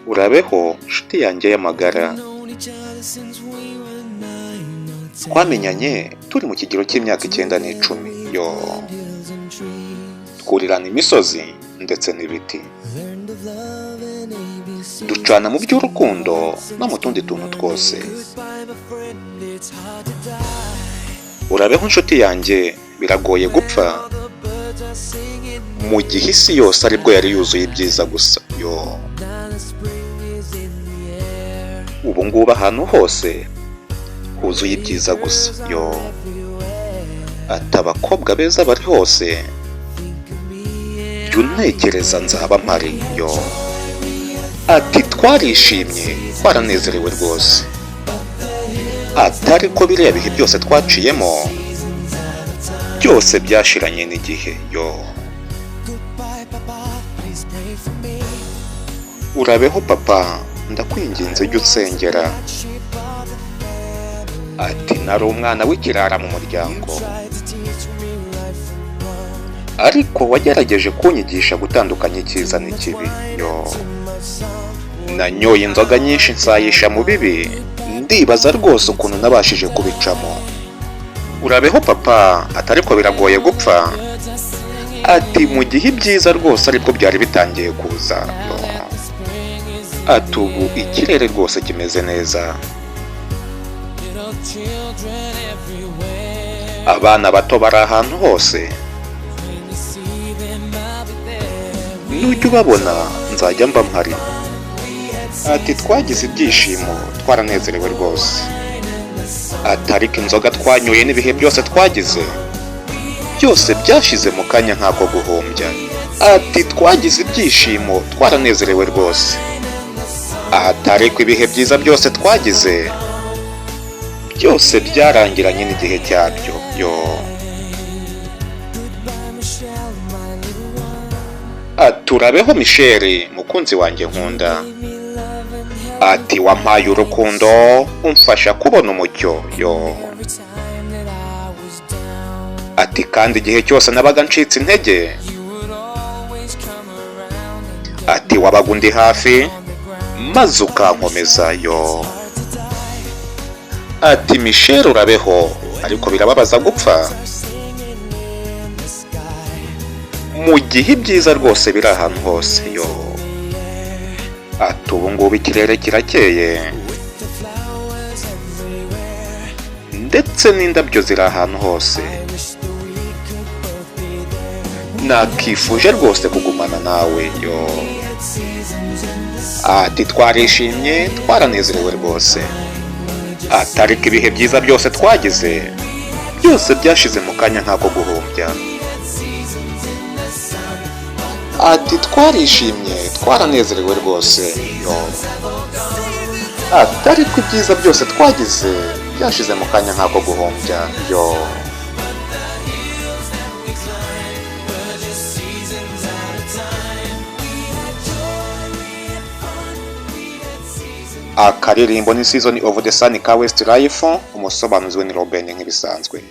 urabeho nshuti yanjye y'amagara. Twamenyanye turi mu kigero cy'imyaka 9 n'icumi. Twurirana imisozi ndetse n'ibiti, ducana mu by'urukundo no mu tundi tuntu twose. Urabeho nshuti yanjye, biragoye gupfa mu gihe isi yose aribwo yari yuzuye ibyiza gusa. Ubu ngubu ahantu hose huzuye ibyiza gusa. Ati abakobwa beza bari hose, jya untekereza nzaba mpari. Ati twarishimye twaranezerewe rwose. Ati ariko biriya bihe byose twaciyemo byose byashiranye n'igihe. Urabeho papa, ndakwinginze jya unsengera. Ati nari umwana w'ikirara mu muryango, ariko wagerageje kunyigisha gutandukanya icyiza n'ikibi. Nanyoye inzoga nyinshi nsayisha mu bibi, ndibaza rwose ukuntu nabashije kubicamo. Urabeho papa, atariko biragoye gupfa. Ati mu gihe ibyiza rwose aribwo byari bitangiye kuza. Ati ubu ikirere rwose kimeze neza, abana bato bari ahantu hose, nujya ubabona nzajya mba mpari. Ati twagize ibyishimo twaranezerewe rwose. Ati ariko inzoga twanyoye n'ibihe byose twagize byose byashize mu kanya nk'ako guhumbya. Ati twagize ibyishimo twaranezerewe rwose. Ati ariko ibihe byiza byose twagize byose byarangiranye n'igihe cyabyo. Ati urabeho Michelle, mukunzi wanjye nkunda. Ati wampaye urukundo umfasha kubona umucyo. Ati kandi igihe cyose nabaga ncitse intege, ati wabaga undi hafi maze ukankomeza. Ati Michelle urabeho, ariko birababaza gupfa mu gihe ibyiza rwose biri ahantu hose. Ati ubu ngubu ikirere kirakeye ndetse n'indabyo ziri ahantu hose. Nakifuje rwose kugumana nawe. Ati twarishimye twaranezerewe rwose. Ati ariko ibihe byiza byose twagize byose byashize mu kanya nk'ako guhumbya. Ati twarishimye twaranezerewe rwose. Ati ariko ibyiza byose twagize byashize mu kanya nk'ako guhumbya. Akaririmbo ni Season of the Sun ka Westlife, umusobanuzi we ni Robin nk'ibisanzwe.